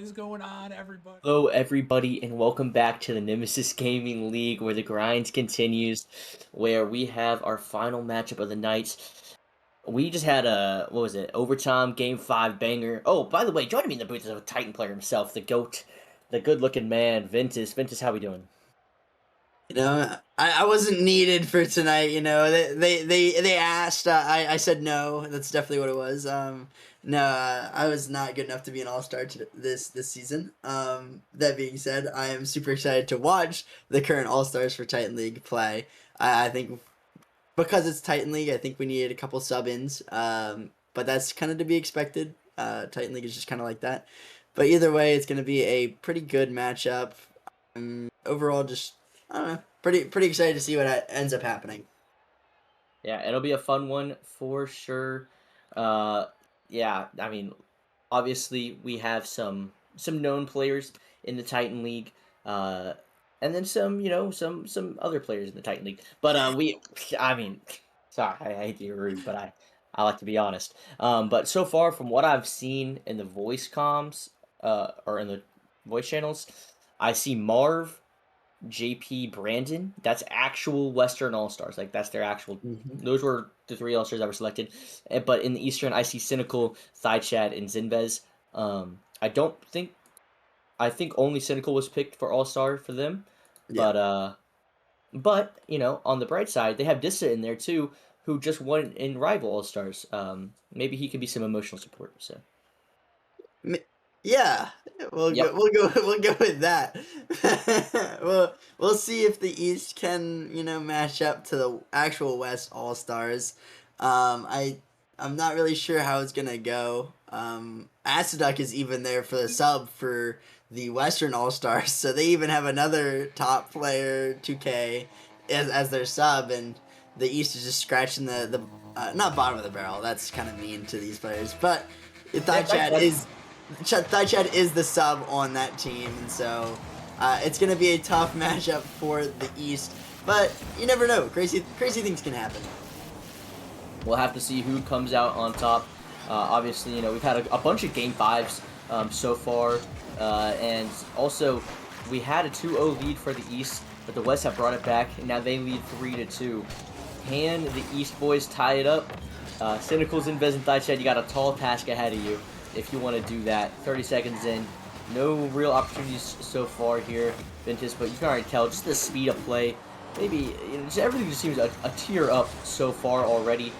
is going on, everybody? Hello, everybody, and welcome back to the Nemesis Gaming League, where the grind continues, where we have our final matchup of the night. We just had a, what was it, overtime, game 5 banger. Oh, by the way, joining me in the booth is a Titan player himself, the GOAT, the good-looking man, Ventus. Ventus, how we doing? I wasn't needed for tonight. They asked. I said no. That's definitely what it was. No, I was not good enough to be an all-star this season. That being said, I am super excited to watch the current all-stars for Titan League play. I think because it's Titan League, I think we needed a couple sub-ins. But that's kind of to be expected. Titan League is just kind of like that. But either way, it's going to be a pretty good matchup. Overall, just I don't know. Pretty excited to see what ends up happening. Yeah, it'll be a fun one for sure. Uh, yeah, I mean, obviously we have some known players in the Titan League, uh, and then some other players in the Titan League. But I mean, sorry, I hate to be rude, but I like to be honest. But so far from what I've seen in the voice comms, or in the voice channels, I see Marv, JP, Brandon. That's actual Western All Stars. Like that's their actual. Mm-hmm. Those were the 3 All Stars that were selected. But in the Eastern, I see Cynical, Thaichad, and Zinvez. I don't think. I think only Cynical was picked for All Star for them. Yeah. But on the bright side, they have Dissa in there too, who just won in Rival All Stars. Maybe he could be some emotional support. So. Yeah, we'll Yep. go. We'll go with that. We'll see if the East can match up to the actual West All Stars. I'm not really sure how it's gonna go. Aciduck is even there for the sub for the Western All Stars, so they even have another top player 2K as their sub, and the East is just scratching the not bottom of the barrel. That's kind of mean to these players, but Thai Chat is. Thaichad is the sub on that team, and so it's going to be a tough matchup for the East. But you never know. Crazy things can happen. We'll have to see who comes out on top. Obviously, we've had a bunch of Game 5s so far, and also we had a 2-0 lead for the East, but the West have brought it back, and now they lead 3-2. Can the East boys tie it up? Cynicals and Bez and Thaichad, you got a tall task ahead of you if you want to do that. 30 seconds in. No real opportunities so far here, Ventus, but you can already tell just the speed of play. Maybe, just everything just seems a tier up so far already.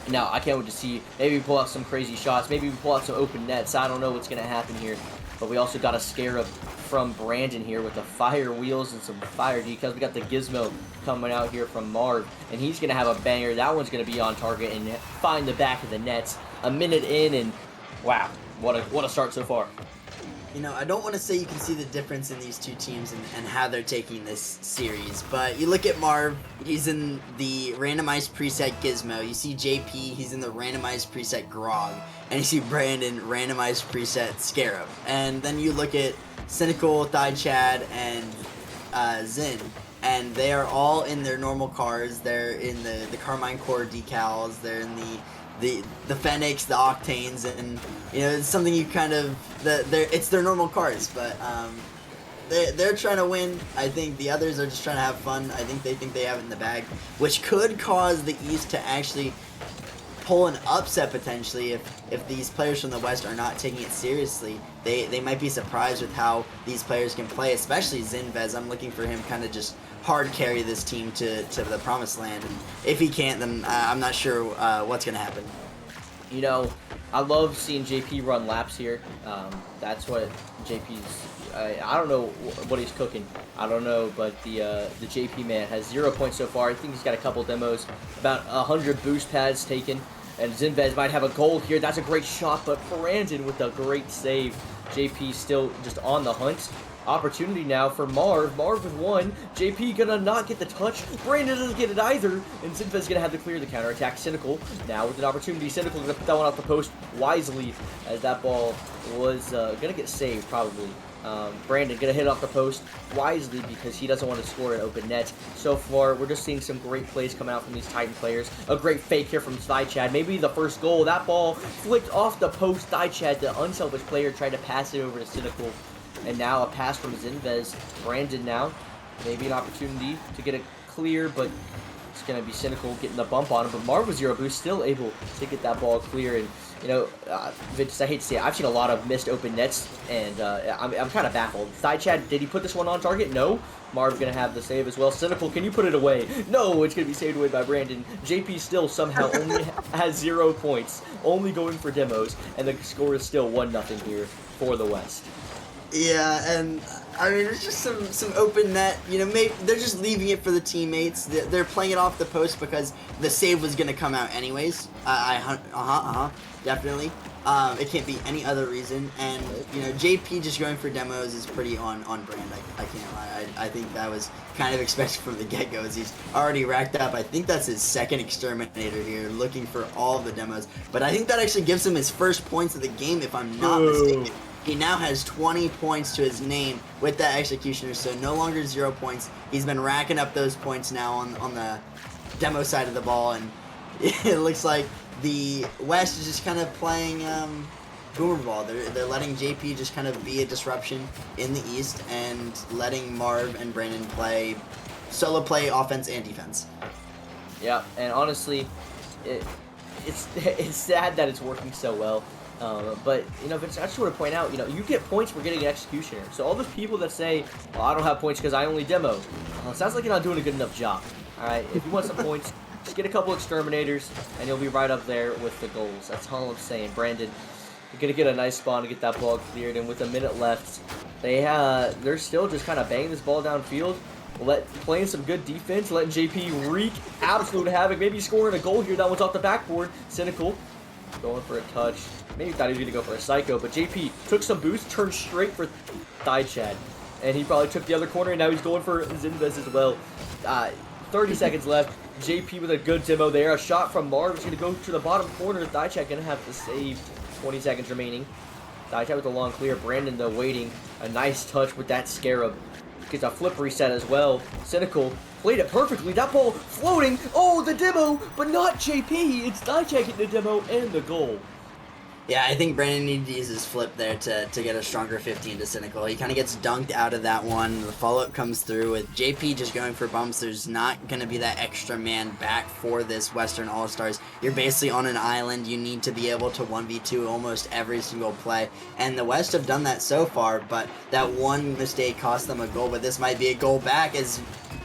Now, I can't wait to see, maybe we pull out some crazy shots, maybe we pull out some open nets. I don't know what's going to happen here, but we also got a scare from Brandon here with the fire wheels and some fire decals. We got the Gizmo coming out here from Marv, and he's going to have a banger. That one's going to be on target and find the back of the nets. A minute in, and wow, what a start so far. I don't want to say you can see the difference in these two teams and how they're taking this series, but you look at Marv, he's in the randomized preset Gizmo. You see JP, he's in the randomized preset Grog. And you see Brandon, randomized preset Scarab. And then you look at Cynical, Thaichad, and Zin, and they are all in their normal cars. They're in the Carmine Core decals. They're in the Fenix, the Octanes, and it's something you kind of it's their normal cars, but they're trying to win. I think the others are just trying to have fun. I think they have it in the bag, which could cause the East to actually pull an upset potentially if these players from the West are not taking it seriously. They might be surprised with how these players can play, especially Zinvez. I'm looking for him kind of just hard carry this team to the promised land, and if he can't, then I'm not sure what's gonna happen. I love seeing JP run laps here. That's what JP's. I don't know what he's cooking. I don't know, but the JP man has 0 points so far. I think he's got a couple demos, about 100 boost pads taken, and Zinvez might have a goal here. That's a great shot, but Brandon with a great save. JP still just on the hunt. Opportunity now for Marv. Marv with one. JP gonna not get the touch. Brandon doesn't get it either. And Zinfez gonna have to clear the counterattack. Cynical now with an opportunity. Cynical gonna put that one off the post wisely as that ball was gonna get saved probably. Brandon gonna hit off the post wisely because he doesn't want to score an open net. So far, we're just seeing some great plays coming out from these Titan players. A great fake here from Chad. Maybe the first goal. That ball flicked off the post. Chad, the unselfish player, tried to pass it over to Cynical. And now a pass from Zinvez. Brandon now. Maybe an opportunity to get it clear, but it's going to be Cynical getting the bump on him. But Marv with 0 boost, still able to get that ball clear. And, you know, Vince, I hate to say it, I've seen a lot of missed open nets, and I'm kind of baffled. Chad, did he put this one on target? No. Marv's going to have the save as well. Cynical, can you put it away? No, it's going to be saved away by Brandon. JP still somehow only has 0 points, only going for demos, and the score is still 1-0 here for the West. Yeah, and I mean, it's just some open net. You know, maybe they're just leaving it for the teammates. They're playing it off the post because the save was gonna come out anyways. Definitely. It can't be any other reason. And you know, JP just going for demos is pretty on brand. I can't lie. I think that was kind of expected from the get go. As he's already racked up. I think that's his second exterminator here, looking for all of the demos. But I think that actually gives him his first points of the game, if I'm not mistaken. He now has 20 points to his name with that executioner, so no longer 0 points. He's been racking up those points now on the demo side of the ball, and it looks like the West is just kind of playing boomer ball. They're letting JP just kind of be a disruption in the East and letting Marv and Brandon solo play offense and defense. Yeah, and honestly, it's sad that it's working so well. But, you know, Vince, I just want to point out, you know, you get points for getting an executioner. So all those people that say, well, I don't have points because I only demo, well, it sounds like you're not doing a good enough job. All right, if you want some points, just get a couple exterminators, and you'll be right up there with the goals. That's all I'm saying. Brandon, you're going to get a nice spawn to get that ball cleared, and with a minute left, they're still just kind of banging this ball downfield. Playing some good defense, letting JP wreak absolute havoc. Maybe scoring a goal here. That one's off the backboard. Cynical going for a touch. Maybe thought he was going to go for a psycho, but JP took some boost, turned straight for Chad. And he probably took the other corner, and now he's going for Zinvez as well. 30 seconds left. JP with a good demo there. A shot from Marv is going to go to the bottom corner. Chad going to have to save. 20 seconds remaining. Chad with a long clear. Brandon, though, waiting. A nice touch with that Scarab. Gets a flip reset as well. Cynical played it perfectly. That ball floating. Oh, the demo, but not JP. It's Chad getting the demo and the goal. Yeah, I think Brandon needed to use his flip there to get a stronger 15 to Cynical. He kind of gets dunked out of that one. The follow-up comes through with JP just going for bumps. There's not going to be that extra man back for this Western All-Stars. You're basically on an island. You need to be able to 1v2 almost every single play. And the West have done that so far, but that one mistake cost them a goal. But this might be a goal back as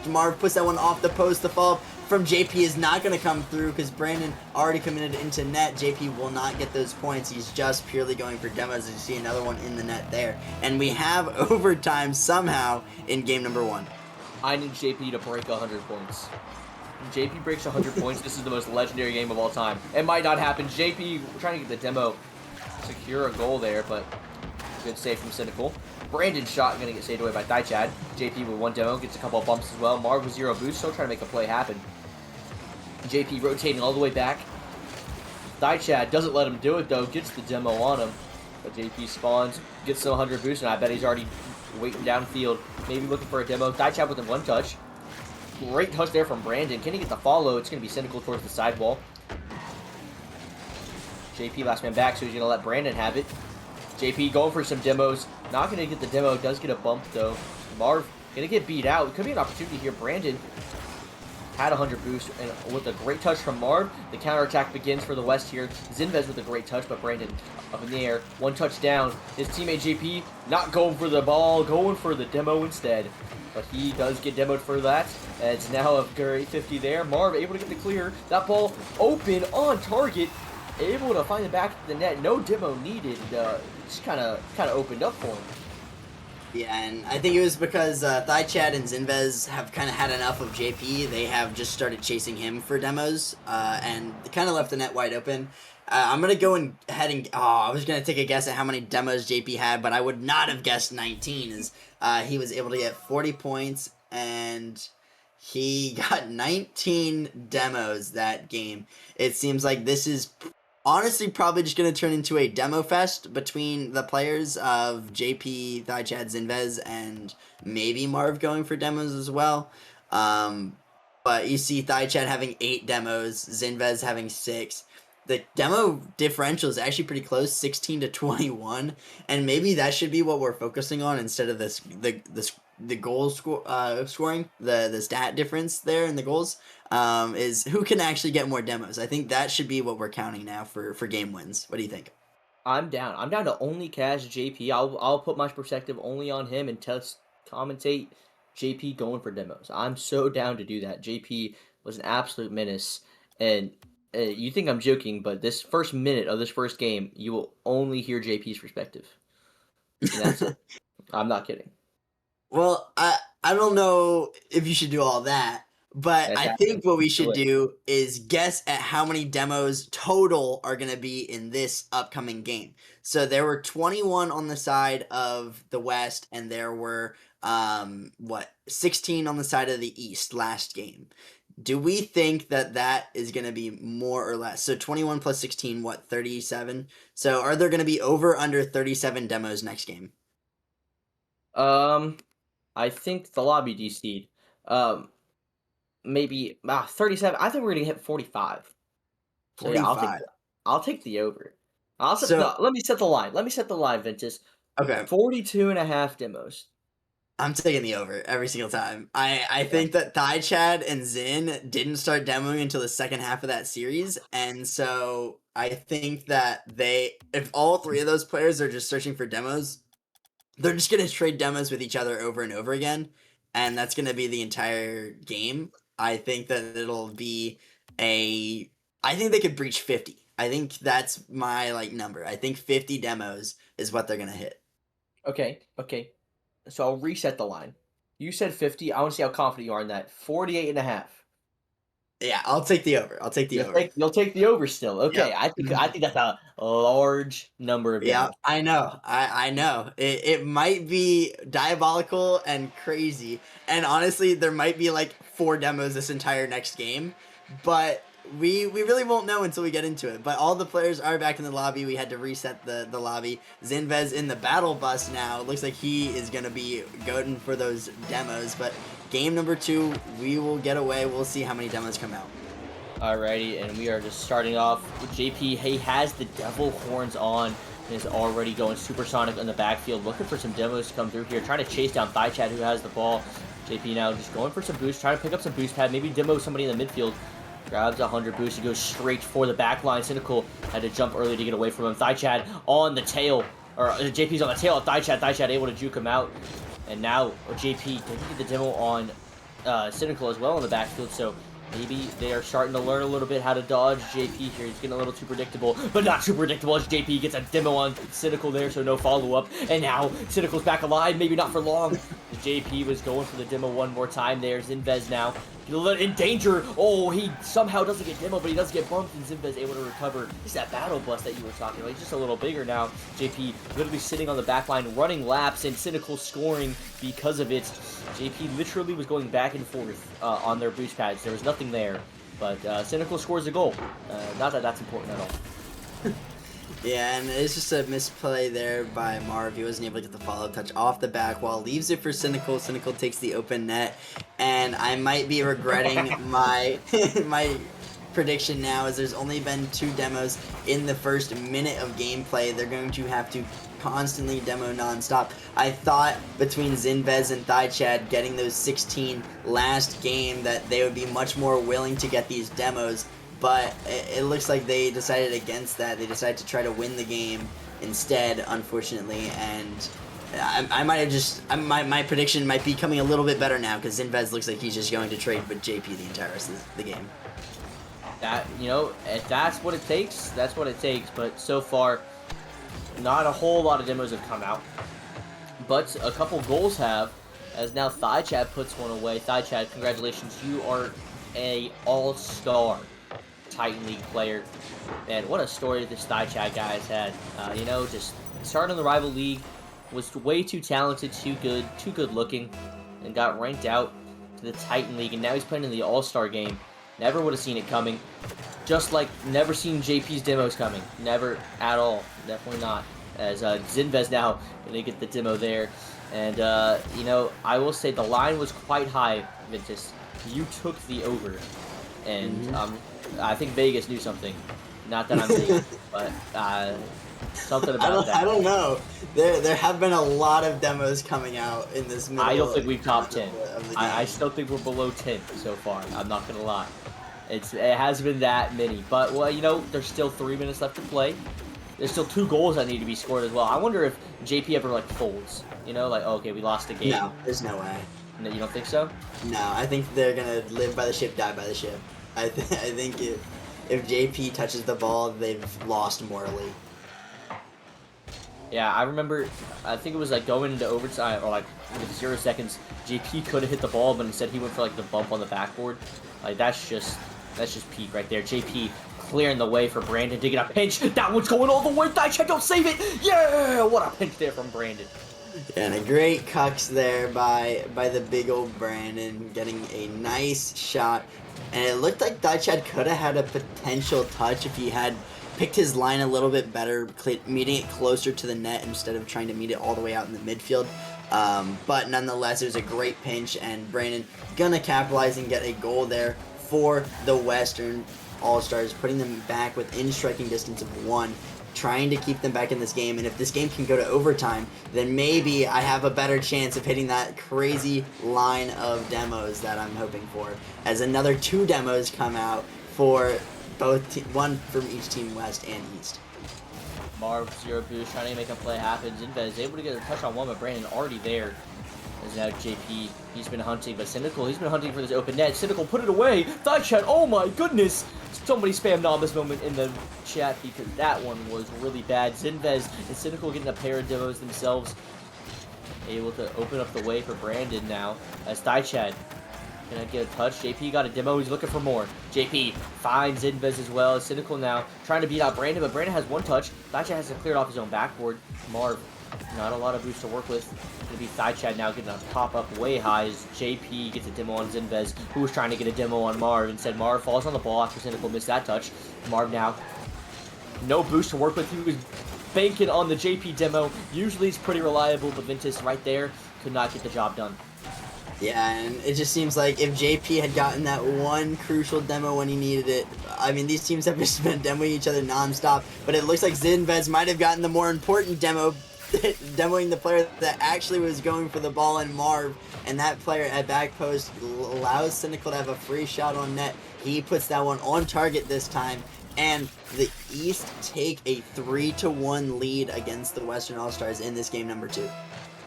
Marv puts that one off the post. The follow-up from JP is not going to come through because Brandon already committed into net. JP will not get those points. He's just purely going for demos. As you see another one in the net there. And we have overtime somehow in game number 1. I need JP to break 100 points. When JP breaks 100 points, this is the most legendary game of all time. It might not happen. JP trying to get the demo, secure a goal there, but good save from Cynical. Brandon's shot going to get saved away by Chad. JP with 1 demo, gets a couple of bumps as well. Marv with 0 boost, still trying to make a play happen. JP rotating all the way back. Chad doesn't let him do it though, gets the demo on him. But JP spawns, gets the 100 boost, and I bet he's already waiting downfield. Maybe looking for a demo. Chad with a 1 touch. Great touch there from Brandon. Can he get the follow? It's going to be Cynical towards the sidewall. JP last man back, so he's going to let Brandon have it. JP going for some demos. Not going to get the demo. Does get a bump, though. Marv going to get beat out. Could be an opportunity here. Brandon had a 100 boost, and with a great touch from Marv, the counterattack begins for the West here. Zinvez with a great touch, but Brandon up in the air. 1 touch down. His teammate JP not going for the ball, going for the demo instead. But he does get demoed for that. And it's now a great 50 there. Marv able to get the clear. That ball open on target. Able to find the back of the net. No demo needed. Just kind of opened up for him. Yeah, and I think it was because Chad and Zinvez have kind of had enough of JP. They have just started chasing him for demos, and kind of left the net wide open. I'm going to go ahead and... I was going to take a guess at how many demos JP had, but I would not have guessed 19, as he was able to get 40 points, and he got 19 demos that game. It seems like this is honestly probably just going to turn into a demo fest between the players of JP, Chad, Zinvez, and maybe Marv going for demos as well. But you see Chad having 8 demos, Zinvez having 6. The demo differential is actually pretty close, 16 to 21, and maybe that should be what we're focusing on instead of the goal scoring, the stat difference there in the goals. Is who can actually get more demos. I think that should be what we're counting now for game wins. What do you think? I'm down. I'm down to only cash JP. I'll put my perspective only on him and test commentate JP going for demos. I'm so down to do that. JP was an absolute menace, and you think I'm joking, but this first minute of this first game, you will only hear JP's perspective, and that's it. I'm not kidding. Well, I don't know if you should do all that, but That's I happening. think what we should Do it. do is guess at how many demos total are going to be in this upcoming game. So there were 21 on the side of the West, and there were 16 on the side of the East last game. Do we think that is going to be more or less? So 21 plus 16, what, 37? So are there going to be over under 37 demos next game? I think the lobby DC'd. Maybe 37. I think we're gonna hit 45. So yeah, 45. I'll take the over. So, Let me set the line. Let me set the line, Ventus. okay. 42 and a half demos. I'm taking the over every single time. I Yeah. think that Chad, and Zin didn't start demoing until the second half of that series, and so I think that if all 3 of those players are just searching for demos, they're just gonna trade demos with each other over and over again, and that's gonna be the entire game. I think that it'll be I think they could breach 50. I think that's my number. I think 50 demos is what they're gonna hit. Okay. So I'll reset the line. You said 50. I want to see how confident you are in that. 48 and a half. Yeah, I'll take the over. I'll take the over. You'll take the over still. Okay. Yep. I think that's a large number of Yeah, demos. I know. I know. It might be diabolical and crazy. And honestly, there might be 4 demos this entire next game. But we really won't know until we get into it. But all the players are back in the lobby. We had to reset the lobby. Zinvez in the battle bus now. It looks like he is going to be going for those demos. But game number 2, we will get away. We'll see how many demos come out. Alrighty, and we are just starting off with JP. He has the devil horns on and is already going supersonic in the backfield, looking for some demos to come through here, trying to chase down Chad, who has the ball. JP now just going for some boost, trying to pick up some boost pad, maybe demo somebody in the midfield. Grabs 100 boost, he goes straight for the back line. Cynical had to jump early to get away from him. Chad on the tail, or JP's on the tail of Chad able to juke him out. And now JP didn't get the demo on Cynical as well in the backfield, so maybe they are starting to learn a little bit how to dodge JP here. He's getting a little too predictable, but not too predictable as JP gets a demo on Cynical there, so no follow-up. And now Cynical's back alive, maybe not for long. JP was going for the demo one more time there. Zinvez now in danger. Oh, he somehow doesn't get demo, but he does get bumped, and Zinvez able to recover. It's that battle bus that you were talking about. He's just a little bigger now. JP literally sitting on the back line, running laps, and Cynical scoring because of it. JP literally was going back and forth on their boost pads. There was nothing there, but Cynical scores a goal. Not that that's important at all. Yeah, and it's just a misplay there by Marv. He wasn't able to get the follow touch off the back wall. Leaves it for Cynical. Cynical takes the open net. And I might be regretting my my prediction now, as there's only been 2 demos in the first minute of gameplay. They're going to have to constantly demo nonstop. I thought between Zinvez and Chad getting those 16 last game that they would be much more willing to get these demos. But it looks like they decided against that. They decided to try to win the game instead, unfortunately. And I might have just... my prediction might be coming a little bit better now, because Zinvez looks like he's just going to trade with JP the entire rest of the game. That, if that's what it takes, that's what it takes. But so far, not a whole lot of demos have come out. But a couple goals have, as now Chad puts one away. Chad, congratulations. You are a all-star Titan League player. And what a story this Chad guy has had. Just started in the rival league, was way too talented, too good looking, and got ranked out to the Titan League. And now he's playing in the All-Star game. Never would have seen it coming. just like never seen JP's demos coming. Never at all. Definitely not. As Zinvez now going to get the demo there. And, you know, I will say the line was quite high, Ventus. You took the over. And I think Vegas knew something. Not that I'm Vegas, but something about I that. don't know. There have been a lot of demos coming out in this middle. I don't think we've top 10. Of the game. I still think we're below 10 so far. I'm not going to lie. It has been that many. But, well, you know, there's still 3 minutes left to play. There's still 2 goals that need to be scored as well. I wonder if JP ever, like, folds. You know, like, oh, okay, we lost the game. No, there's no way. No, you don't think so? No, I think they're going to live by the ship, die by the ship. I think if JP touches the ball, they've lost morally. Yeah, I remember, I think it was like going into overtime, or like with 0 seconds, JP could have hit the ball, but instead he went for like the bump on the backboard. Like, that's just peak right there. JP clearing the way for Brandon to get a pinch. That one's going all the way. Check, don't save it. Yeah, what a pinch there from Brandon. And a great cucks there by the big old Brandon, getting a nice shot. And it looked like Daichad could have had a potential touch if he had picked his line a little bit better, meeting it closer to the net instead of trying to meet it all the way out in the midfield. But nonetheless, it was a great pinch, and Brandon gonna capitalize and get a goal there for the Western All-Stars, putting them back within striking distance of 1, trying to keep them back in this game. And if this game can go to overtime, then maybe I have a better chance of hitting that crazy line of demos that I'm hoping for, as another 2 demos come out for both one from each team, West and East. Marv, 0 boost, trying to make a play happen. Zinvez is able to get a touch on one, but Brandon already there. As now JP, he's been hunting, but Cynical, he's been hunting for this open net. Cynical put it away. Chat, oh my goodness! Somebody spammed on this moment in the chat because that one was really bad. Zinvez and Cynical getting a pair of demos themselves. Able to open up the way for Brandon now. As Chad gonna get a touch. JP got a demo. He's looking for more. JP finds Zinvez as well. Cynical now trying to beat out Brandon, but Brandon has 1 touch. Chad has to clear it off his own backboard. Marv, not a lot of boost to work with. Gonna be Chad now getting a pop up way high as JP gets a demo on Zinvez, who was trying to get a demo on Marv. Instead, Marv falls on the ball after Cynical missed that touch. Marv now, no boost to work with. He was banking on the JP demo. Usually it's pretty reliable, but Ventus right there could not get the job done. Yeah, and it just seems like if JP had gotten that one crucial demo when he needed it, I mean, these teams have just been demoing each other nonstop, but it looks like Zinvez might have gotten the more important demo, demoing the player that actually was going for the ball in Marv, and that player at back post allows Cynical to have a free shot on net. He puts that one on target this time, and the East take a 3-1 lead against the Western All-Stars in this game number 2.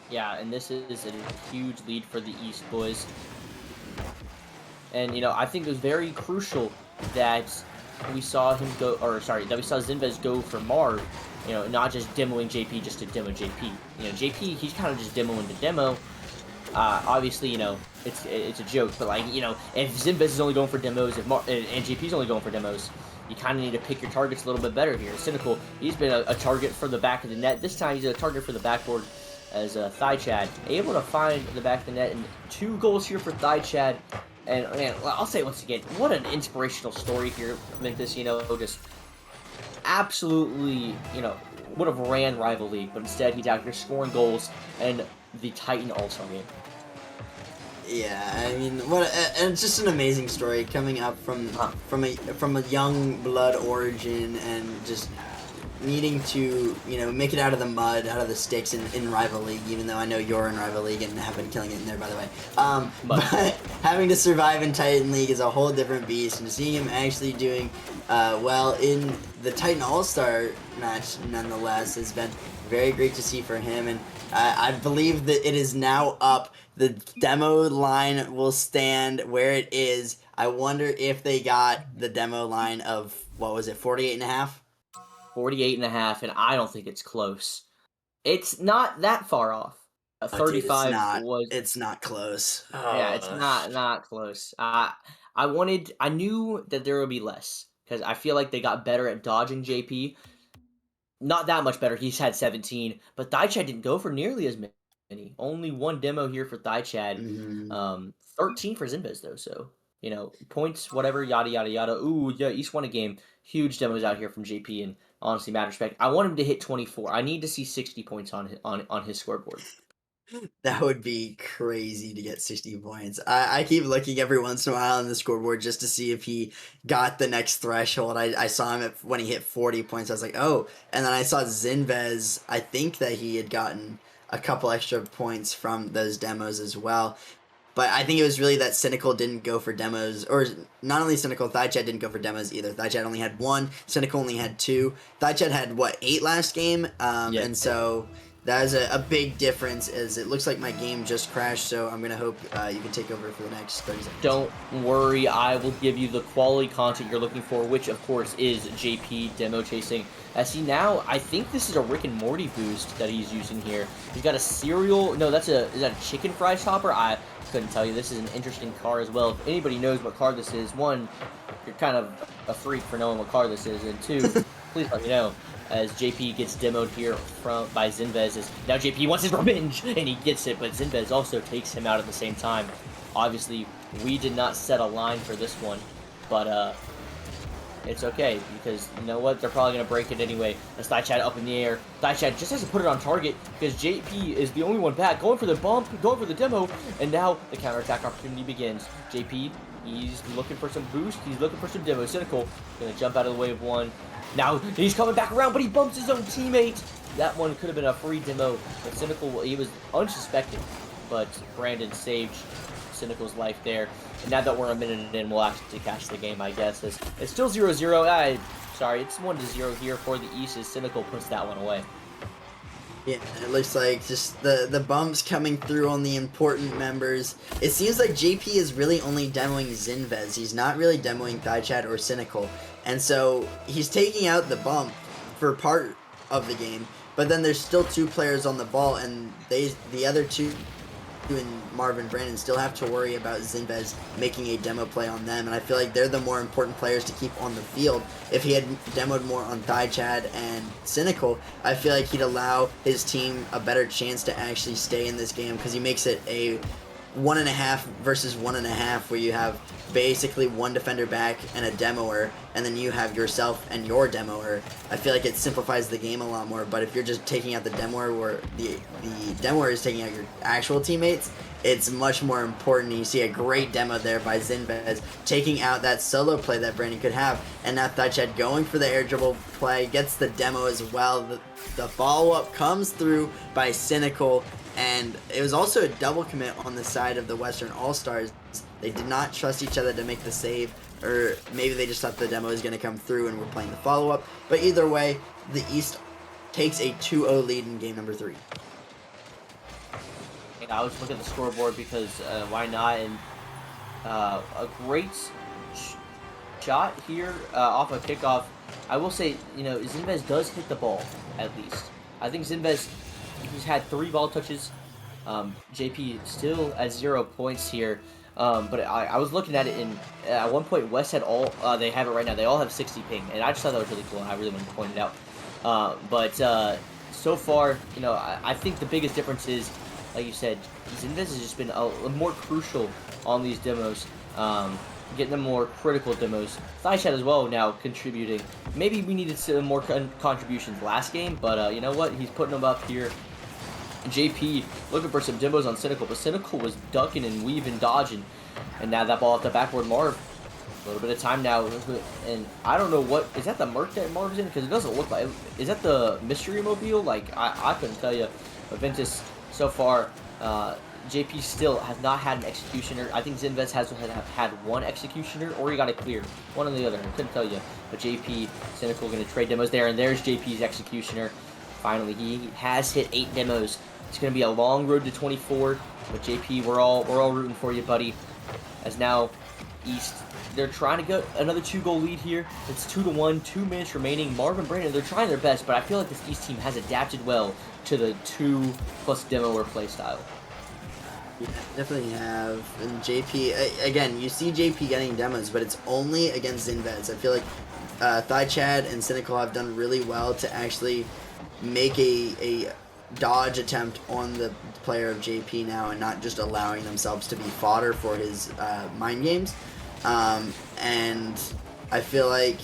Yeah, and this is a huge lead for the East boys. And, you know, I think it was very crucial that we saw him go, or sorry, that we saw Zinvez go for Marv, you know, not just demoing JP just to demo JP. You know, JP, he's kind of just demoing the demo. Obviously, you know, it's a joke, but, like, you know, if Zinvez is only going for demos, if and JP's only going for demos, you kind of need to pick your targets a little bit better here. Cynical, he's been a target for the back of the net. This time he's a target for the backboard. As Chad able to find the back of the net, and 2 goals here for Chad. And man, I'll say once again, what an inspirational story here, Memphis. You know, just absolutely, you know, would have ran rival league, but instead he's out here scoring goals and the Titan All-Star game. Yeah, I mean, and it's just an amazing story coming up from a young blood origin, and just needing to, you know, make it out of the mud, out of the sticks in rival league, even though I know you're in rival league and have been killing it in there, by the way. But having to survive in Titan League is a whole different beast, and seeing him actually doing well in the Titan All-Star match, nonetheless, has been very great to see for him. And I believe that it is now up. The demo line will stand where it is. I wonder if they got the demo line of, what was it, 48.5? 48.5, and I don't think it's close. It's not that far off. 35 was. It's not close. Yeah, it's not close. I knew that there would be less because I feel like they got better at dodging JP. Not that much better. He's had 17, but Chad didn't go for nearly as many. Only 1 demo here for Chad. 13 for Zinvez though. So points, whatever, yada yada yada. Ooh, yeah, East won a game. Huge demos out here from JP, and honestly, mad respect. I want him to hit 24. I need to see 60 points on his scoreboard. That would be crazy to get 60 points. I keep looking every once in a while on the scoreboard just to see if he got the next threshold. I saw him when he hit 40 points. I was like, oh. And then I saw Zinvez. I think that he had gotten a couple extra points from those demos as well. But I think it was really that Cynical didn't go for demos, or not only Cynical, Thychat didn't go for demos either. Thychat only had one, Cynical only had two. Thychat had, what, 8 last game? Yeah. And so that is a big difference, as it looks like my game just crashed, so I'm going to hope you can take over for the next 30 seconds. Don't worry, I will give you the quality content you're looking for, which of course is JP demo chasing. As he now, I think this is a Rick and Morty boost that he's using here. He's got a cereal, no, is that a chicken fry topper? I couldn't tell you. This is an interesting car as well. If anybody knows what car this is, one, you're kind of a freak for knowing what car this is, and two, please let me know. As JP gets demoed here by Zinvez, as now JP wants his revenge, and he gets it, but Zinvez also takes him out at the same time. Obviously, we did not set a line for this one, but it's okay, because you know what? They're probably going to break it anyway. As Thychat up in the air. Thychat just has to put it on target, because JP is the only one back, going for the bump, going for the demo, and now the counterattack opportunity begins. JP, he's looking for some boost, he's looking for some demo. Cynical, going to jump out of the way of one. Now, he's coming back around, but he bumps his own teammate. That one could have been a free demo, but Cynical, he was unsuspecting, but Brandon saved Cynical's life there. And now that we're a minute in, we'll actually catch the game, I guess. It's still 0-0. Sorry, it's 1-0 here for the East as Cynical puts that one away. Yeah, it looks like just the bumps coming through on the important members. It seems like JP is really only demoing Zinvez. He's not really demoing Thychat or Cynical. And so he's taking out the bump for part of the game, but then there's still 2 players on the ball, and the other 2 and Marvin Brandon still have to worry about Zinvez making a demo play on them, and I feel like they're the more important players to keep on the field. If he had demoed more on Thychat and Cynical, I feel like he'd allow his team a better chance to actually stay in this game, because he makes it a 1.5 versus 1.5, where you have basically one defender back and a demoer, and then you have yourself and your demoer. I feel like it simplifies the game a lot more, but if you're just taking out the demoer, where the demoer is taking out your actual teammates, it's much more important. You see a great demo there by Zinvez, taking out that solo play that Brandon could have, and now Thychat going for the air dribble play, gets the demo as well. The follow-up comes through by Cynical, and it was also a double commit on the side of the Western All-Stars. They did not trust each other to make the save, or maybe they just thought the demo was going to come through and were playing the follow-up. But either way, the East takes a 2-0 lead in game number 3. I was looking at the scoreboard because why not? And a great shot here off a kickoff. I will say, Zinvez does hit the ball, at least. I think Zinvez, he's had 3 ball touches. JP still at 0 points here. But I was looking at it, and at one point West had they have it right now, they all have 60 ping, and I just thought that was really cool, and I really wanted to point it out. But so far, I think the biggest difference is, like you said, Zinvez has just been a more crucial on these demos, getting them more critical demos. Thychat as well now contributing. Maybe we needed some more contributions last game, but you know what? He's putting them up here. JP looking for some demos on Cynical, but Cynical was ducking and weaving, dodging, and now that ball off the backboard. Marv, a little bit of time now, and I don't know what is that the Merc that Marv's in, because it doesn't look like. Is that the Mystery Mobile? Like I couldn't tell you. But Ventus so far, JP still has not had an executioner. I think Zinvez has had one executioner, or he got it clear, one or the other. I couldn't tell you. But JP, Cynical going to trade demos there, and there's JP's executioner. Finally, he has hit 8 demos. It's going to be a long road to 24, but JP, we're all rooting for you, buddy. As now, East, they're trying to get another 2-goal lead here. It's 2-1, 2 minutes remaining. Marvin Brandon, they're trying their best, but I feel like this East team has adapted well to the 2+ demoer play style. Yeah, definitely have. And JP, again, you see JP getting demos, but it's only against Zinvez. I feel like Thychat and Cynical have done really well to actually make a dodge attempt on the player of JP now, and not just allowing themselves to be fodder for his mind games. And I feel like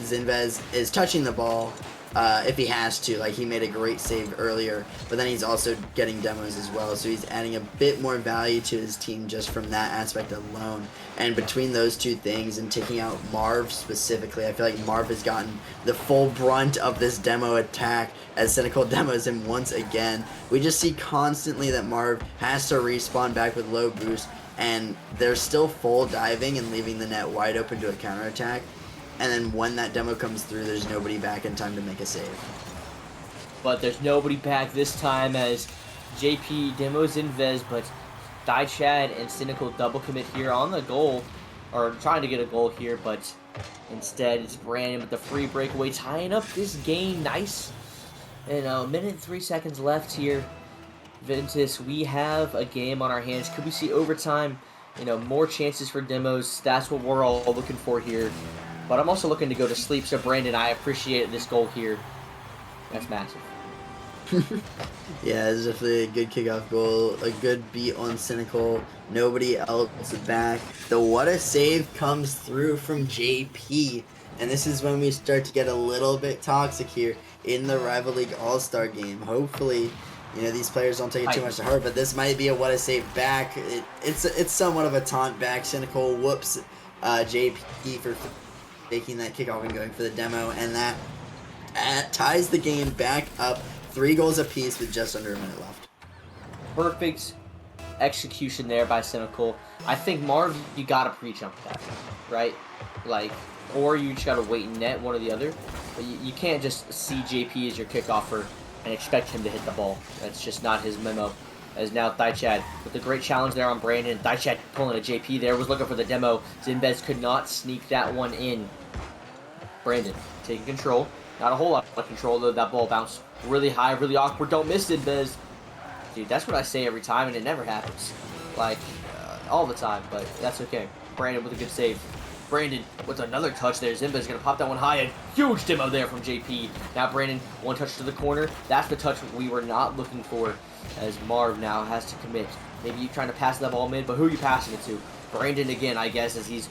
Zinvez is touching the ball if he has to. Like, he made a great save earlier, but then he's also getting demos as well, so he's adding a bit more value to his team just from that aspect alone. And between those two things and taking out Marv specifically, I feel like Marv has gotten the full brunt of this demo attack as Cynical demos him once again. We just see constantly that Marv has to respawn back with low boost, and they're still full diving and leaving the net wide open to a counterattack. And then when that demo comes through, there's nobody back in time to make a save. But there's nobody back this time as JP demos Inves, but Chad and Cynical double commit here on the goal, or trying to get a goal here, but instead it's Brandon with the free breakaway tying up this game. Nice. And a minute and 3 seconds left here. Ventus, we have a game on our hands. Could we see overtime? More chances for demos. That's what we're all looking for here. But I'm also looking to go to sleep, so Brandon, I appreciate this goal here. That's massive. Yeah, it's definitely a good kickoff goal. A good beat on Cynical. Nobody else back. The what a save comes through from JP. And this is when we start to get a little bit toxic here in the Rival League All-Star game. Hopefully, these players don't take it too much to heart, but this might be a what a save back. It's somewhat of a taunt back. Cynical whoops JP for making that kickoff and going for the demo, and that ties the game back up 3 goals apiece with just under a minute left. Perfect execution there by Cynical. I think, Marv, you gotta pre-jump that, right? Or you just gotta wait and net, one or the other. But you can't just see JP as your kickoffer and expect him to hit the ball. That's just not his memo. As now Chad with a great challenge there on Brandon. Chad pulling a JP there, was looking for the demo. Zinvez could not sneak that one in. Brandon taking control. Not a whole lot of control, though. That ball bounced really high, really awkward. Don't miss it, Zinvez. Dude, that's what I say every time, and it never happens. All the time, but that's okay. Brandon with a good save. Brandon with another touch there. Zinvez going to pop that one high. A huge demo there from JP. Now Brandon, one touch to the corner. That's the touch we were not looking for, as Marv now has to commit. Maybe you're trying to pass that ball mid, but who are you passing it to? Brandon again, I guess, as he's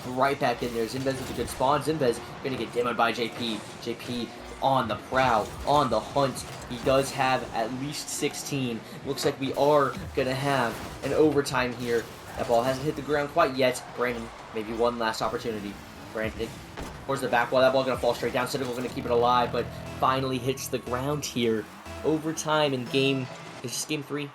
right back in there. Zinvez with a good spawn. Zinvez going to get demoed by JP. JP on the prowl, on the hunt. He does have at least 16. Looks like we are going to have an overtime here. That ball hasn't hit the ground quite yet. Brandon, maybe one last opportunity. Brandon towards the back wall. That ball going to fall straight down. Cynical going to keep it alive, but finally hits the ground here. Overtime in game, is this game 3?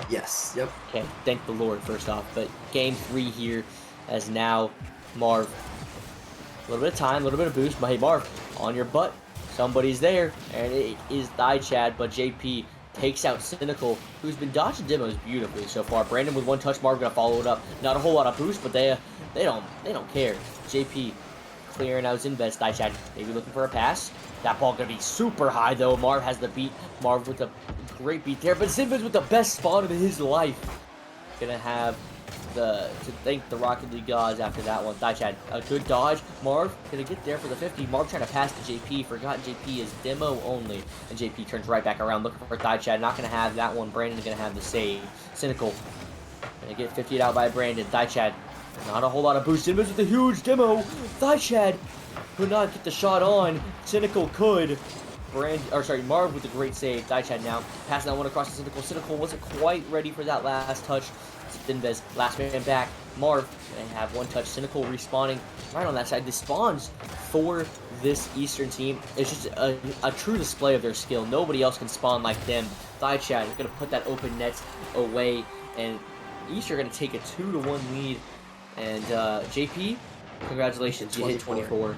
Yes, yep. Okay, thank the Lord, first off. But game 3 here, as now Marv, a little bit of time, a little bit of boost. But hey, Marv, on your butt. Somebody's there, and it is Chad, but JP takes out Cynical, who's been dodging demos beautifully so far. Brandon with one touch, Marv gonna follow it up. Not a whole lot of boost, but they don't care. JP clearing out Zinvez. Chad maybe looking for a pass. That ball gonna be super high though. Marv has the beat. Marv with a great beat there, but Zinvez with the best spawn of his life. Gonna have to thank the Rocket League gods after that one. Chad, a good dodge. Marv gonna get there for the 50. Marv trying to pass to JP. Forgot JP is demo only. And JP turns right back around looking for Chad. Not gonna have that one. Brandon's gonna have the save. Cynical gonna get 50'd out by Brandon. Chad, not a whole lot of boost. Zinvez with a huge demo. Chad could not get the shot on. Cynical could. Marv with a great save. Chad now passing that one across to Cynical. Cynical wasn't quite ready for that last touch. Zinvez, last man back. Marv gonna have one touch. Cynical respawning right on that side. The spawns for this Eastern team is just a true display of their skill. Nobody else can spawn like them. Chad is gonna put that open net away, and East are gonna take a 2-1 lead. And JP, congratulations, you hit 24.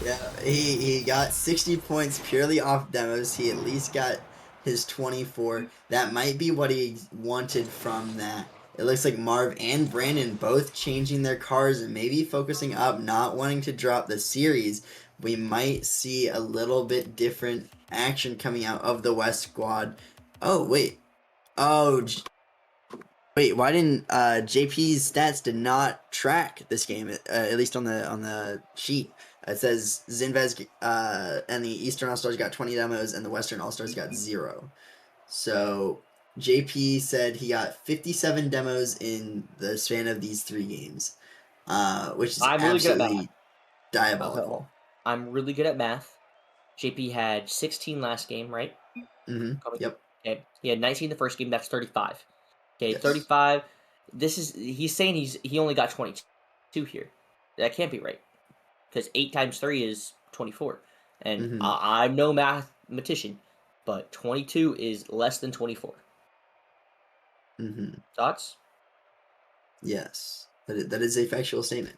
Yeah, he got 60 points purely off demos. He at least got his 24. That might be what he wanted from that. It looks like Marv and Brandon both changing their cars and maybe focusing up, not wanting to drop the series. We might see a little bit different action coming out of the West squad. Oh, wait. Wait, why didn't JP's stats did not track this game, at least on the sheet. It says Zinvez and the Eastern All-Stars got 20 demos and the Western All-Stars got 0. So JP said he got 57 demos in the span of these 3 games, which is I'm really good at math. absolutely diabolical. I'm really good at math. JP had 16 last game, right? Yep. Okay. He had 19 the first game. That's 35. Okay, Yes. 35. He's saying he only got 22 here. That can't be right because 8 times 3 is 24. And hmm I'm no mathematician, but 22 is less than 24. hmm Thoughts? Yes. That is a factual statement.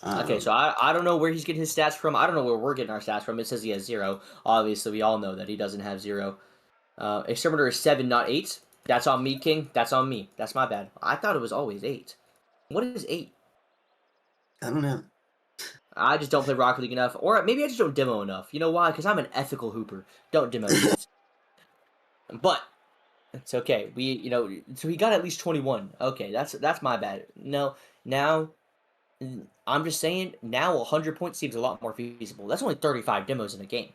Okay, so I don't know where he's getting his stats from. I don't know where we're getting our stats from. It says he has 0. Obviously, we all know that he doesn't have 0. Exterminator is 7, not 8. That's on me, King. That's on me. That's my bad. I thought it was always 8. What is 8? I don't know. I just don't play Rocket League enough. Or maybe I just don't demo enough. You know why? Because I'm an ethical hooper. Don't demo, kids. But it's okay. So he got at least 21. Okay, that's my bad. No, now I'm just saying. Now 100 points seems a lot more feasible. That's only 35 demos in a game.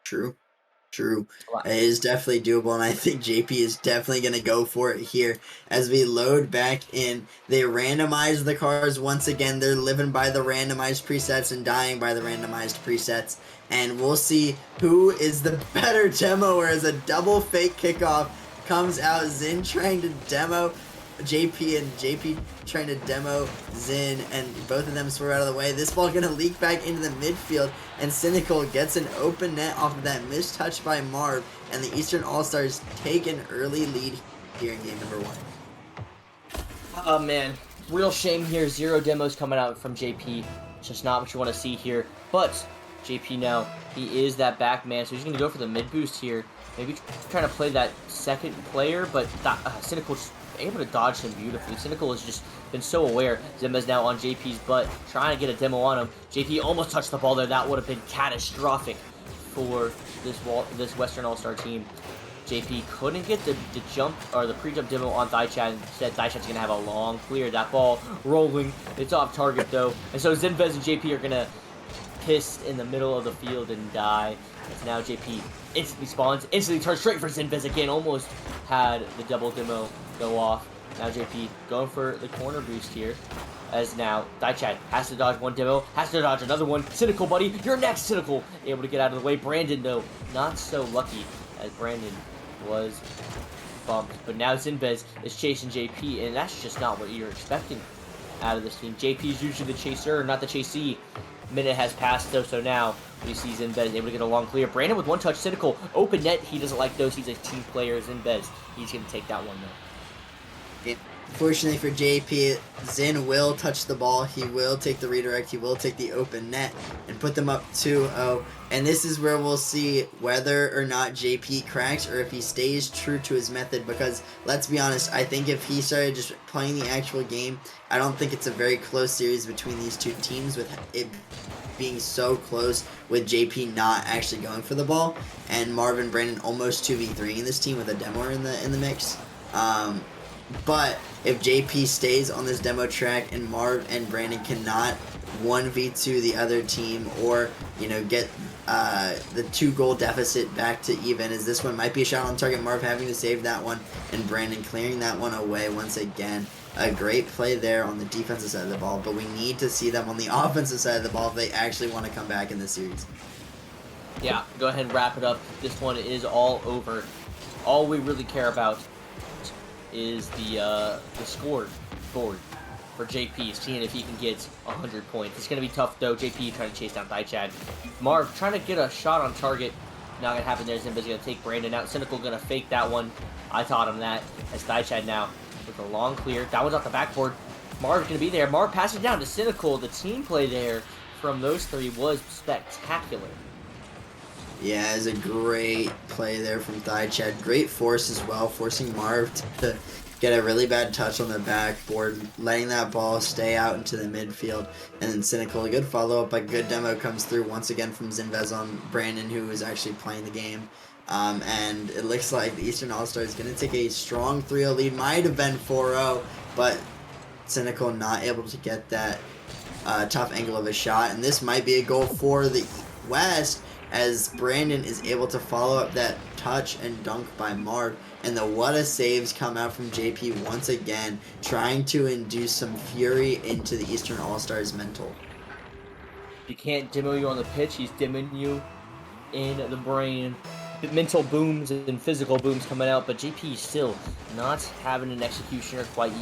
True. True. A lot. It is definitely doable, and I think JP is definitely going to go for it here as we load back in. They randomize the cars once again. They're living by the randomized presets and dying by the randomized presets. And we'll see who is the better demoer as a double fake kickoff comes out. Zin trying to demo JP and JP trying to demo Zin, and both of them swerve out of the way. This ball going to leak back into the midfield, and Cynical gets an open net off of that missed touch by Marv, and the Eastern All-Stars take an early lead here in game number 1. Oh man, real shame here. 0 demos coming out from JP. It's just not what you want to see here. But JP now, he is that back man, so he's going to go for the mid boost here. Maybe trying to play that second player, but Cynical just able to dodge him beautifully. Cynical has just been so aware. Zimba's now on JP's butt, trying to get a demo on him. JP almost touched the ball there. That would have been catastrophic for this Western All-Star team. JP couldn't get the jump or the pre-jump demo on Thaichat. Instead, Thaichat's gonna have a long clear. That ball rolling. It's off target though, and so Zinvez and JP are gonna piss in the middle of the field and die. As now JP instantly spawns, instantly turns straight for Zinvez again. Almost had the double demo go off. Now JP going for the corner boost here. As now Thaichat has to dodge one demo, has to dodge another one. Cynical, buddy, you're next, Cynical. Able to get out of the way. Brandon though, not so lucky, as Brandon was bumped. But now Zinvez is chasing JP, and that's just not what you're expecting out of this team. JP is usually the chaser, not the chasee. Minute has passed though, so now we see Zinvez able to get a long clear. Brandon with one touch, Cynical, open net. He doesn't like those. He's a team player. Zinvez, he's going to take that one though. Fortunately for JP, Zin will touch the ball. He will take the redirect. He will take the open net and put them up 2-0. And this is where we'll see whether or not JP cracks or if he stays true to his method. Because let's be honest, I think if he started just playing the actual game, I don't think it's a very close series between these two teams, with it being so close, with JP not actually going for the ball, and Marvin Brandon almost 2v3 in this team with a demoer in the mix. But if JP stays on this demo track and Marv and Brandon cannot 1v2 the other team, or get the 2-goal deficit back to even, as this one might be a shot on target, Marv having to save that one and Brandon clearing that one away once again. A great play there on the defensive side of the ball, but we need to see them on the offensive side of the ball if they actually want to come back in this series. Yeah, go ahead and wrap it up. This one is all over. All we really care about is the score board for JP, seeing if he can get 100 points. It's going to be tough, though. JP trying to chase down Thaichat. Marv trying to get a shot on target. Not going to happen there. Zimba's going to take Brandon out. Cynical going to fake that one. I taught him that. As Thaichat now with a long clear. That one's off the backboard. Marv's going to be there. Marv passes down to Cynical. The team play there from those three was spectacular. Yeah, it was a great play there from Thaichat. Great force as well, forcing Marv to get a really bad touch on the backboard, letting that ball stay out into the midfield. And then Cynical, a good follow-up, a good demo comes through once again from Zinvez on Brandon, who is actually playing the game. And it looks like the Eastern All-Star is going to take a strong 3-0 lead. Might have been 4-0, but Cynical not able to get that tough angle of a shot. And this might be a goal for the West, as Brandon is able to follow up that touch and dunk by Marv, and the what a saves come out from JP once again, trying to induce some fury into the Eastern All-Stars mental. He can't demo you on the pitch, he's dimming you in the brain. The mental booms and physical booms coming out, but JP still not having an executioner quite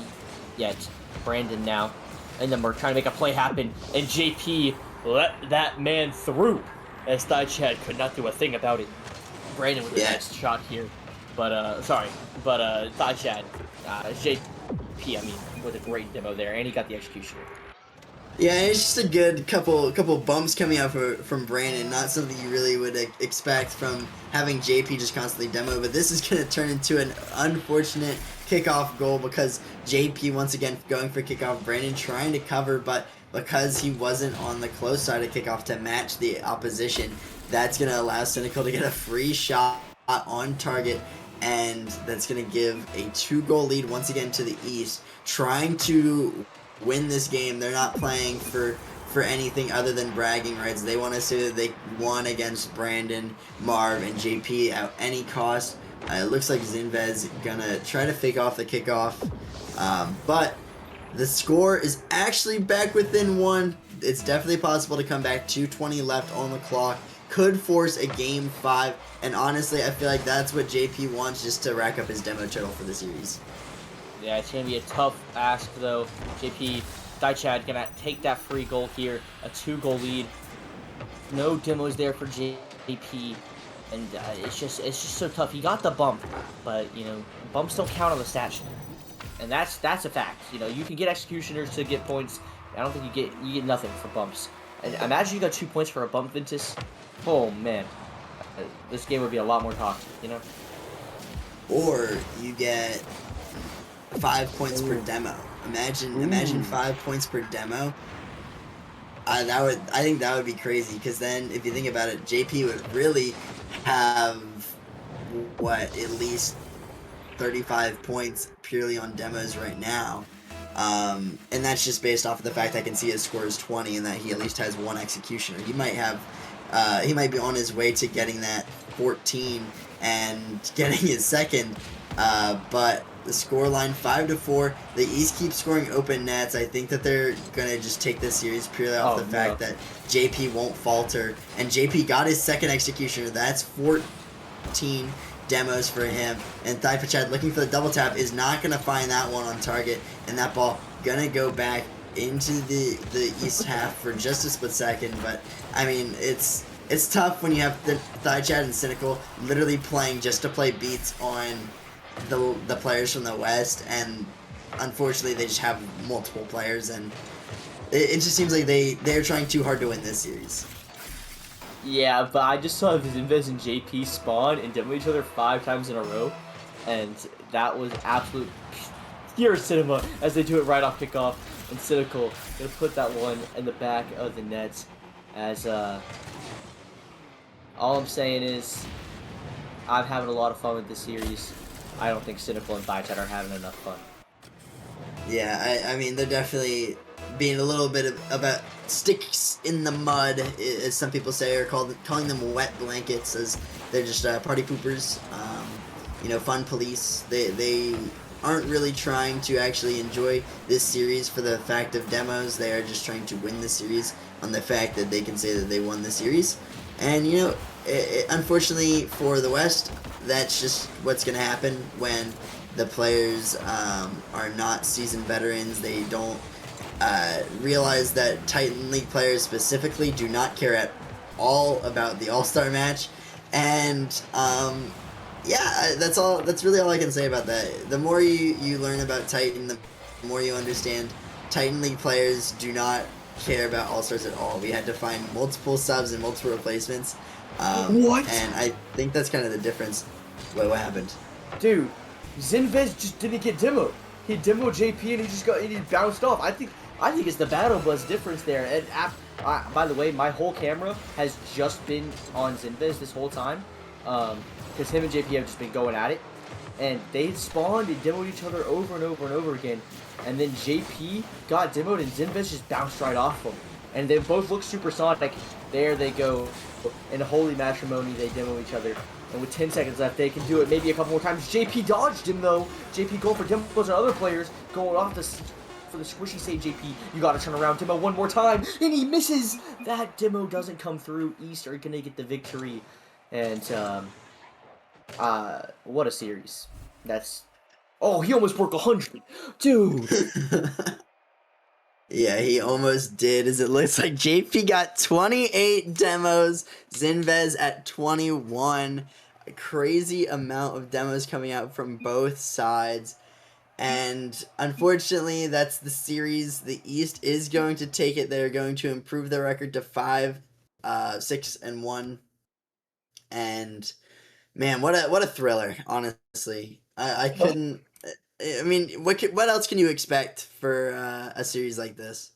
yet. Brandon now, and then we're trying to make a play happen, and JP let that man through, as Chad could not do a thing about it. Brandon with the next shot here, but Chad, JP, I mean, with a great demo there, and he got the executioner. Yeah, it's just a good couple bumps coming out from Brandon. Not something you really would expect from having JP just constantly demo. But this is going to turn into an unfortunate kickoff goal because JP once again going for kickoff. Brandon trying to cover, but because he wasn't on the close side of kickoff to match the opposition, that's going to allow Cynical to get a free shot on target. And that's going to give a 2-goal lead once again to the East. Trying to win this game. They're not playing for anything other than bragging rights. They want to say that they won against Brandon, Marv, and JP at any cost. It looks like Zinvez gonna try to fake off the kickoff, but the score is actually back within 1. It's definitely possible to come back. 2:20 left on the clock. Could force a game 5, and honestly, I feel like that's what JP wants, just to rack up his demo total for the series. Yeah, it's going to be a tough ask, though. JP, Chad gonna take that free goal here. A 2-goal lead. No demos there for JP. And it's just so tough. He got the bump, but, you know, bumps don't count on the stat sheet. And that's a fact. You know, you can get executioners to get points. I don't think you get nothing for bumps. And imagine you got 2 points for a bump, Ventus. Oh, man. This game would be a lot more toxic, you know? Or you get 5 points per demo. Imagine 5 points per demo. I think that would be crazy, because then if you think about it, JP would really have at least 35 points purely on demos right now. And that's just based off of the fact I can see his score is 20 and that he at least has 1 executioner. He might be on his way to getting that 14 and getting his second, but the scoreline 5-4. The East keeps scoring open nets. I think that they're gonna just take this series purely off the fact that JP won't falter, and JP got his second executioner. That's 14 demos for him, and Chad looking for the double tap is not gonna find that one on target, and that ball gonna go back into the East half for just a split second. But I mean, it's tough when you have the Chad and Cynical literally playing just to play beats on the players from the West, and unfortunately they just have multiple players, and it just seems like they're trying too hard to win this series. Yeah, but I just saw Zinvez and JP spawn and demo each other 5 times in a row, and that was absolute pure cinema as they do it right off kickoff. And Cynical gonna put that one in the back of the net. As all I'm saying is, I'm having a lot of fun with this series. I don't think Cynical and Chad are having enough fun. Yeah, I mean, they're definitely being a little bit about sticks in the mud, as some people say, or calling them wet blankets, as they're just party poopers. You know, fun police. They aren't really trying to actually enjoy this series for the fact of demos. They are just trying to win the series on the fact that they can say that they won the series. And, you know, unfortunately for the West, that's just what's going to happen when the players are not seasoned veterans. They don't realize that Titan League players specifically do not care at all about the All-Star match. And, yeah, that's really all I can say about that. The more you learn about Titan, the more you understand Titan League players do not care about All-Stars at all. We had to find multiple subs and multiple replacements. What? And I think that's kind of the difference. Wait, what happened? Dude, Zinvez just didn't get demoed. He demoed JP and he bounced off. I think it's the battle bus difference there. And by the way, my whole camera has just been on Zinvez this whole time, because him and JP have just been going at it, and they spawned and demoed each other over and over and over again. And then JP got demoed and Zinvez just bounced right off him. And they both look supersonic. There they go. and holy matrimony, they demo each other. And with 10 seconds left, they can do it maybe a couple more times. JP dodged him though. JP going for demos and other players going off this for the squishy save. JP, you gotta turn around demo one more time, and he misses. That demo doesn't come through. East are gonna get the victory, and what a series. That's oh, he almost broke 100, dude. Yeah, he almost did, as it looks like JP got 28 demos, Zinvez at 21. A crazy amount of demos coming out from both sides. And unfortunately, that's the series. The East is going to take it. They're going to improve their record to 5-6-1. And man, what a thriller, honestly. I couldn't. I mean, what else can you expect for a series like this?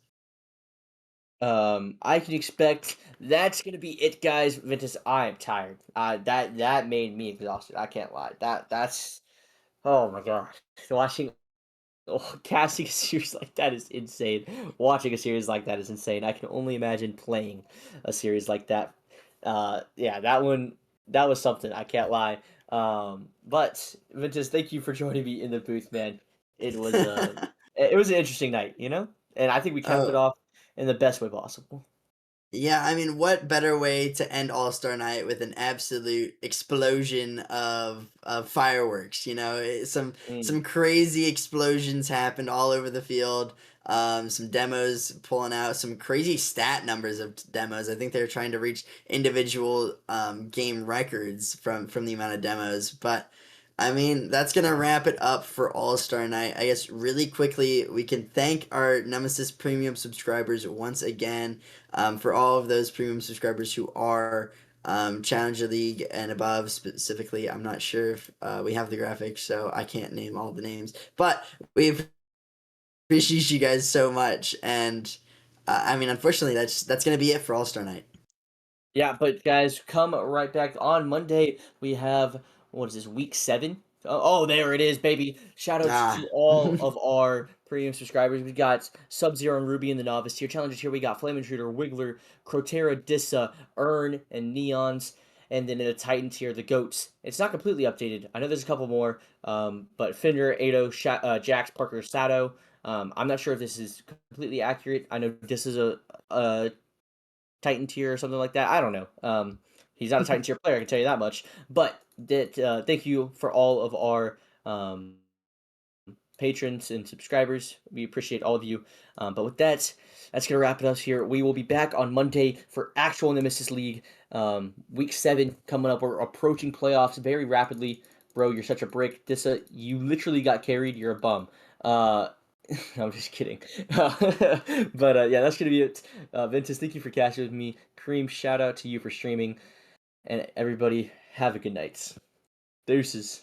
I can expect that's gonna be it, guys. Ventus, I am tired. That made me exhausted. I can't lie. That's oh my gosh. Watching casting a series like that is insane. Watching a series like that is insane. I can only imagine playing a series like that. Yeah, that was something. I can't lie. But Ventus, thank you for joining me in the booth, man. It was it was an interesting night, you know, and I think we capped it Oh, off in the best way possible. yeah, I mean, what better way to end All Star Night with an absolute explosion of fireworks? You know, Mm. some crazy explosions happened all over the field. Some demos pulling out some crazy stat numbers of demos. I think they're trying to reach individual game records from the amount of demos. But I mean, that's gonna wrap it up for All Star Night. I guess really quickly we can thank our Nemesis Premium subscribers once again, for all of those premium subscribers who are Challenger League and above specifically. I'm not sure if we have the graphics, so I can't name all the names. But we appreciate you guys so much. And I mean, unfortunately, that's going to be it for All Star Night. Yeah, but guys, come right back on Monday. We have what is this, week 7? Oh, there it is, baby! Shoutouts Ah. to all of our premium subscribers. We got Sub Zero and Ruby in the novice tier. Challengers here, we got Flame Intruder, Wiggler, Crotera, Dissa, Earn, and Neons. And then in the Titan tier, the Goats. It's not completely updated. I know there's a couple more, but Fender, Ado, Jax, Parker, Sato. I'm not sure if this is completely accurate. I know this is a Titan tier or something like that. I don't know. He's not a Titan tier player, I can tell you that much. But that thank you for all of our patrons and subscribers. We appreciate all of you. But with that, that's gonna wrap it up here. We will be back on Monday for actual Nemesis League. Week 7 coming up. We're approaching playoffs very rapidly. Bro, you're such a brick. This you literally got carried. You're a bum. I'm just kidding. But yeah, that's gonna be it. Ventus, thank you for catching with me. Kareem, shout out to you for streaming, and everybody have a good night. Deuces.